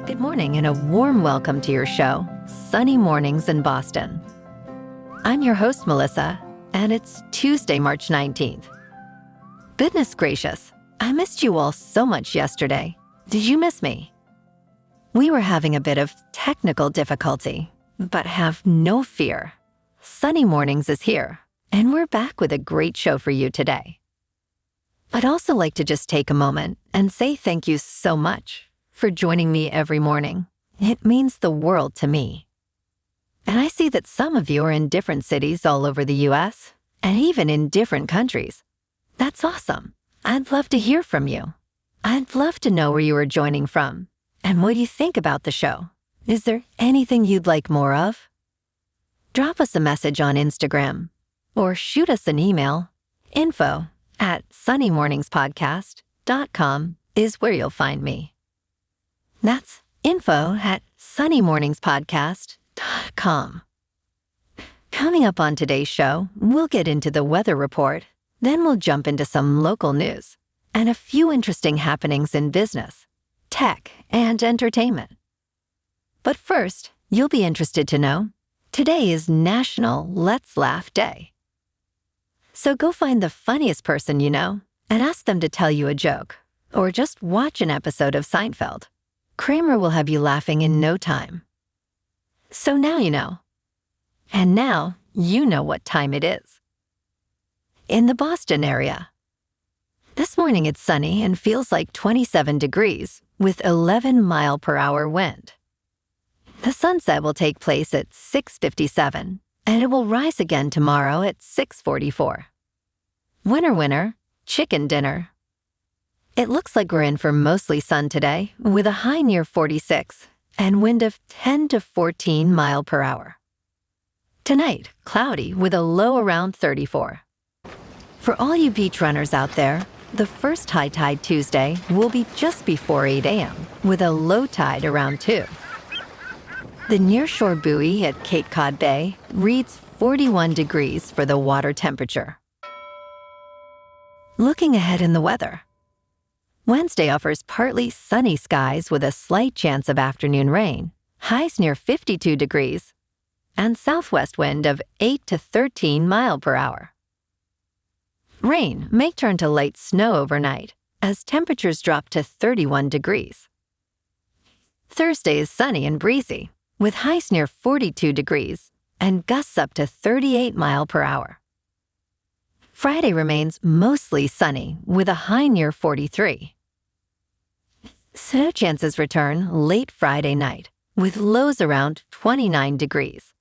Good morning and a warm welcome to your show, Sunny Mornings in Boston. I'm your host, Melissa, and it's Tuesday, March 19th. Goodness gracious, I missed you all so much yesterday. Did you miss me? We were having a bit of technical difficulty, but have no fear. Sunny Mornings is here, and we're back with a great show for you today. I'd also like to just take a moment and say thank you so much for joining me every morning. It means the world to me. And I see that some of you are in different cities all over the U.S. and even in different countries. That's awesome. I'd love to hear from you. I'd love to know where you are joining from and what you think about the show. Is there anything you'd like more of? Drop us a message on Instagram or shoot us an email. info@sunnymorningspodcast.com is where you'll find me. That's info@sunnymorningspodcast.com. Coming up on today's show, we'll get into the weather report, then we'll jump into some local news and a few interesting happenings in business, tech, and entertainment. But first, you'll be interested to know, today is National Let's Laugh Day. So go find the funniest person you know and ask them to tell you a joke, or just watch an episode of Seinfeld. Kramer will have you laughing in no time. So now you know. And now you know what time it is. In the Boston area. This morning it's sunny and feels like 27 degrees with 11-mile-per-hour wind. The sunset will take place at 6:57 and it will rise again tomorrow at 6:44. Winner, winner, chicken dinner. It looks like we're in for mostly sun today, with a high near 46 and wind of 10 to 14 miles per hour. Tonight, cloudy with a low around 34. For all you beach runners out there, the first high tide Tuesday will be just before 8 a.m., with a low tide around 2. The nearshore buoy at Cape Cod Bay reads 41 degrees for the water temperature. Looking ahead in the weather. Wednesday offers partly sunny skies with a slight chance of afternoon rain, highs near 52 degrees, and southwest wind of 8 to 13 miles per hour. Rain may turn to light snow overnight as temperatures drop to 31 degrees. Thursday is sunny and breezy, with highs near 42 degrees and gusts up to 38 miles per hour. Friday remains mostly sunny with a high near 43. Snow chances return late Friday night, with lows around 29 degrees.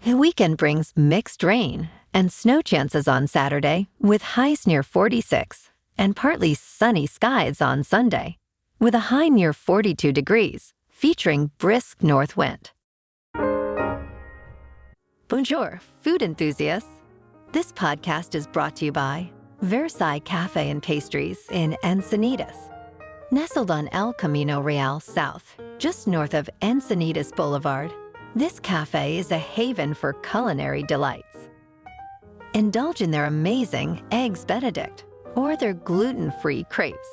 The weekend brings mixed rain and snow chances on Saturday, with highs near 46, and partly sunny skies on Sunday, with a high near 42 degrees, featuring brisk north wind. Bonjour, food enthusiasts. This podcast is brought to you by Versailles Cafe and Pastries in Encinitas. Nestled on El Camino Real South, just north of Encinitas Boulevard, this cafe is a haven for culinary delights. Indulge in their amazing Eggs Benedict or their gluten-free crepes.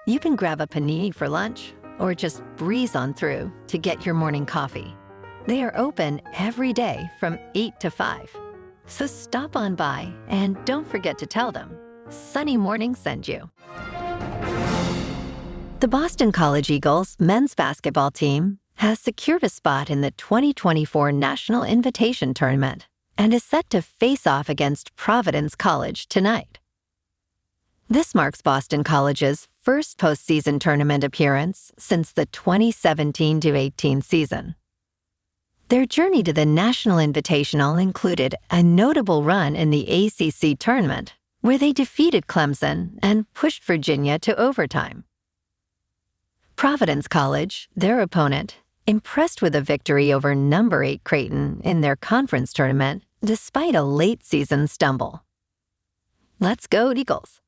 You can grab a panini for lunch or just breeze on through to get your morning coffee. They are open every day from 8 to 5. So stop on by and don't forget to tell them Sunny Morning sent you. The Boston College Eagles men's basketball team has secured a spot in the 2024 National Invitation Tournament and is set to face off against Providence College tonight. This marks Boston College's first postseason tournament appearance since the 2017-18 season. Their journey to the National Invitational included a notable run in the ACC tournament, where they defeated Clemson and pushed Virginia to overtime. Providence College, their opponent, impressed with a victory over number 8 Creighton in their conference tournament despite a late-season stumble. Let's go, Eagles!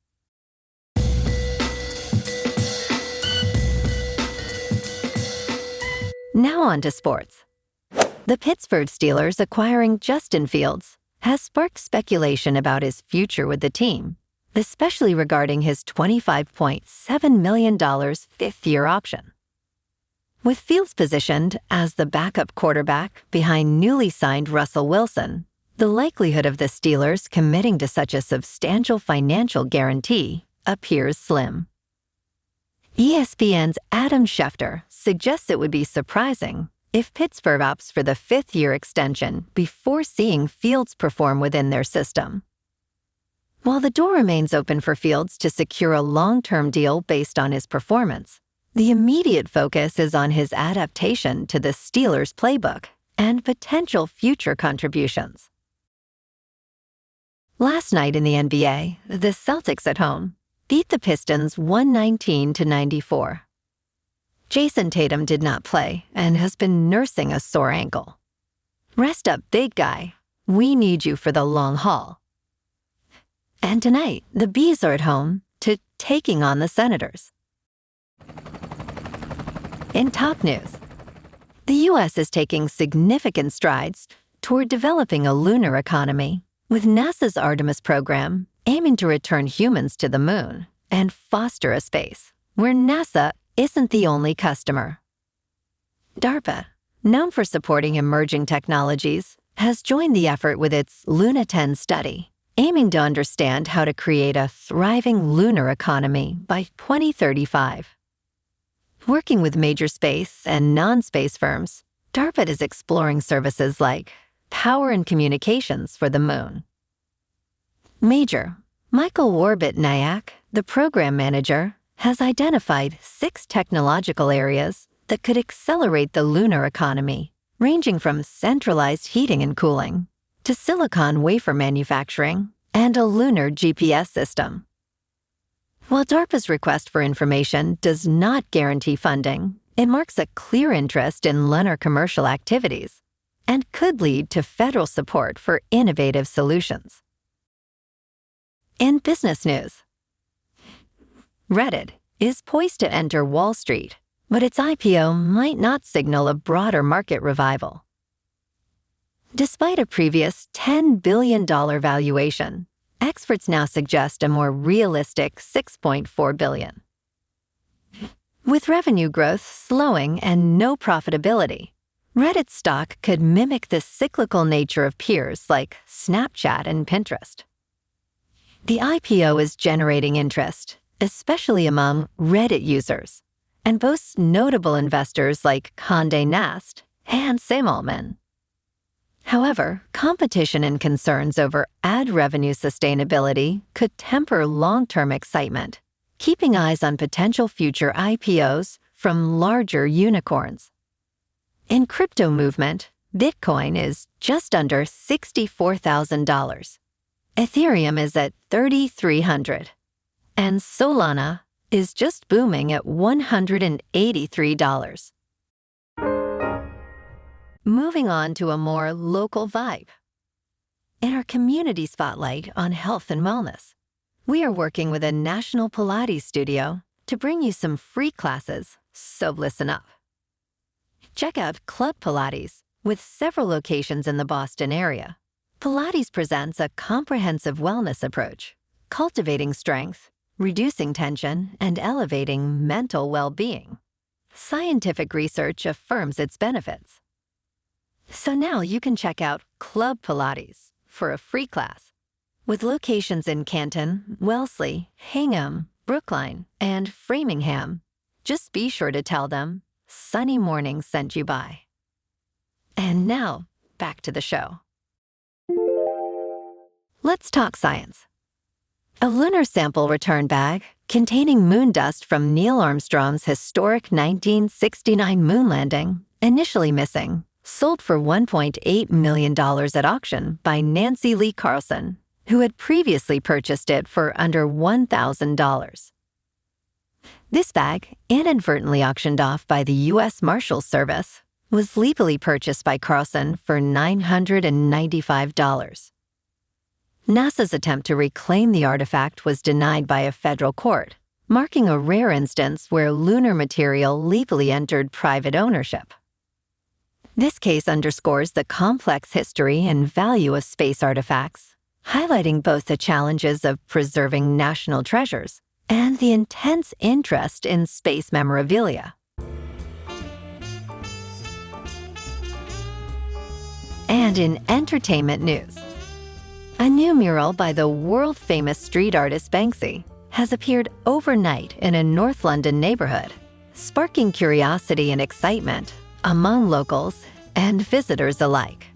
Now on to sports. The Pittsburgh Steelers acquiring Justin Fields has sparked speculation about his future with the team, especially regarding his $25.7 million fifth-year option. With Fields positioned as the backup quarterback behind newly signed Russell Wilson, the likelihood of the Steelers committing to such a substantial financial guarantee appears slim. ESPN's Adam Schefter suggests it would be surprising if Pittsburgh opts for the fifth-year extension before seeing Fields perform within their system. While the door remains open for Fields to secure a long-term deal based on his performance, the immediate focus is on his adaptation to the Steelers' playbook and potential future contributions. Last night in the NBA, the Celtics at home beat the Pistons 119-94. Jason Tatum did not play and has been nursing a sore ankle. Rest up, big guy. We need you for the long haul. And tonight, the Bees are at home to taking on the Senators. In top news, the U.S. is taking significant strides toward developing a lunar economy, with NASA's Artemis program aiming to return humans to the moon and foster a space where NASA isn't the only customer. DARPA, known for supporting emerging technologies, has joined the effort with its Luna 10 study, aiming to understand how to create a thriving lunar economy by 2035. Working with major space and non-space firms, DARPA is exploring services like power and communications for the moon. Major Michael Warbit-Nyack, the program manager, has identified 6 technological areas that could accelerate the lunar economy, ranging from centralized heating and cooling to silicon wafer manufacturing and a lunar GPS system. While DARPA's request for information does not guarantee funding, it marks a clear interest in lunar commercial activities and could lead to federal support for innovative solutions. In business news, Reddit is poised to enter Wall Street, but its IPO might not signal a broader market revival. Despite a previous $10 billion valuation, experts now suggest a more realistic $6.4 billion. With revenue growth slowing and no profitability, Reddit stock could mimic the cyclical nature of peers like Snapchat and Pinterest. The IPO is generating interest, especially among Reddit users, and boasts notable investors like Condé Nast and Sam Altman. However, competition and concerns over ad revenue sustainability could temper long-term excitement, keeping eyes on potential future IPOs from larger unicorns. In crypto movement, Bitcoin is just under $64,000. Ethereum is at $3,300, and Solana is just booming at $183. Moving on to a more local vibe. In our community spotlight on health and wellness, we are working with a national Pilates studio to bring you some free classes, so listen up. Check out Club Pilates, with several locations in the Boston area. Pilates presents a comprehensive wellness approach, cultivating strength, reducing tension, and elevating mental well-being. Scientific research affirms its benefits. So now you can check out Club Pilates for a free class. With locations in Canton, Wellesley, Hingham, Brookline, and Framingham, just be sure to tell them Sunny Morning sent you by. And now, back to the show. Let's talk science. A lunar sample return bag containing moon dust from Neil Armstrong's historic 1969 moon landing, initially missing, sold for $1.8 million at auction by Nancy Lee Carlson, who had previously purchased it for under $1,000. This bag, inadvertently auctioned off by the U.S. Marshals Service, was legally purchased by Carlson for $995. NASA's attempt to reclaim the artifact was denied by a federal court, marking a rare instance where lunar material legally entered private ownership. This case underscores the complex history and value of space artifacts, highlighting both the challenges of preserving national treasures and the intense interest in space memorabilia. And in entertainment news, a new mural by the world-famous street artist Banksy has appeared overnight in a North London neighborhood, sparking curiosity and excitement among locals and visitors alike.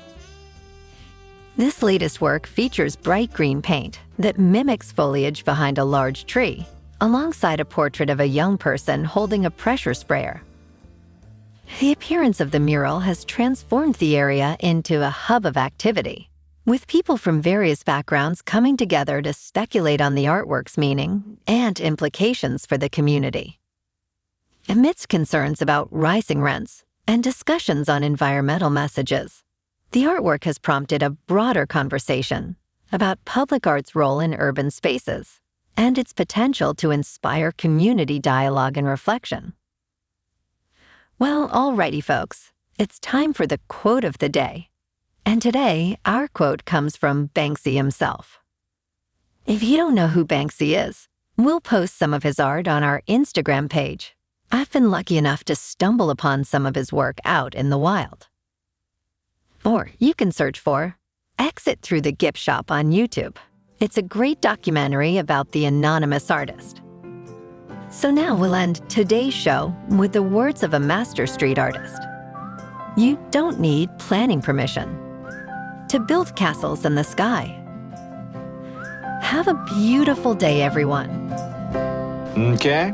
This latest work features bright green paint that mimics foliage behind a large tree, alongside a portrait of a young person holding a pressure sprayer. The appearance of the mural has transformed the area into a hub of activity, with people from various backgrounds coming together to speculate on the artwork's meaning and implications for the community. Amidst concerns about rising rents and discussions on environmental messages, the artwork has prompted a broader conversation about public art's role in urban spaces and its potential to inspire community dialogue and reflection. Well, alrighty, folks, it's time for the quote of the day. And today, our quote comes from Banksy himself. If you don't know who Banksy is, we'll post some of his art on our Instagram page. I've been lucky enough to stumble upon some of his work out in the wild. Or you can search for Exit Through the Gift Shop on YouTube. It's a great documentary about the anonymous artist. So now we'll end today's show with the words of a master street artist. You don't need planning permission to build castles in the sky. Have a beautiful day, everyone. Okay.